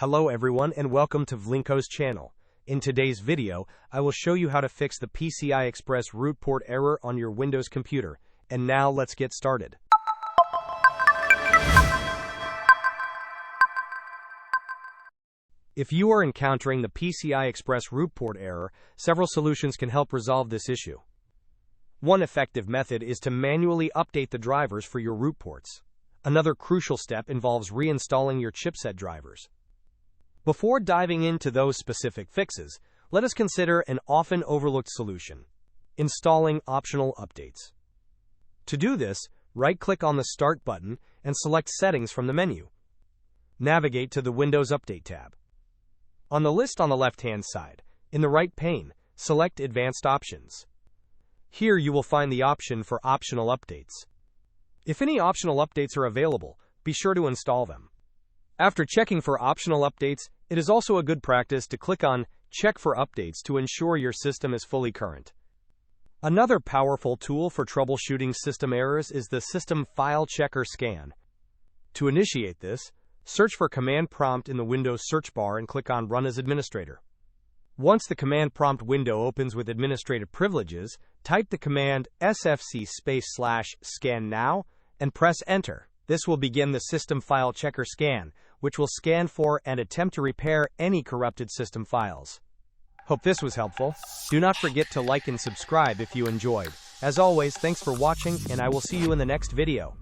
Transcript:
Hello everyone and welcome to Vlinko's channel. In today's video, I will show you how to fix the PCI Express Root Port error on your Windows computer. And now let's get started. If you are encountering the PCI Express Root Port error, several solutions can help resolve this issue. One effective method is to manually update the drivers for your root ports. Another crucial step involves reinstalling your chipset drivers. Before diving into those specific fixes, let us consider an often overlooked solution: installing optional updates. To do this, right-click on the Start button and select Settings from the menu. Navigate to the Windows Update tab. On the list on the left-hand side, in the right pane, select Advanced Options. Here you will find the option for optional updates. If any optional updates are available, be sure to install them. After checking for optional updates, it is also a good practice to click on Check for Updates to ensure your system is fully current. Another powerful tool for troubleshooting system errors is the System File Checker scan. To initiate this, search for Command Prompt in the Windows search bar and click on Run as Administrator. Once the Command Prompt window opens with administrative privileges, type the command sfc/scannow and press Enter. This will begin the System File Checker scan, which will scan for and attempt to repair any corrupted system files. Hope this was helpful. Do not forget to like and subscribe if you enjoyed. As always, thanks for watching, and I will see you in the next video.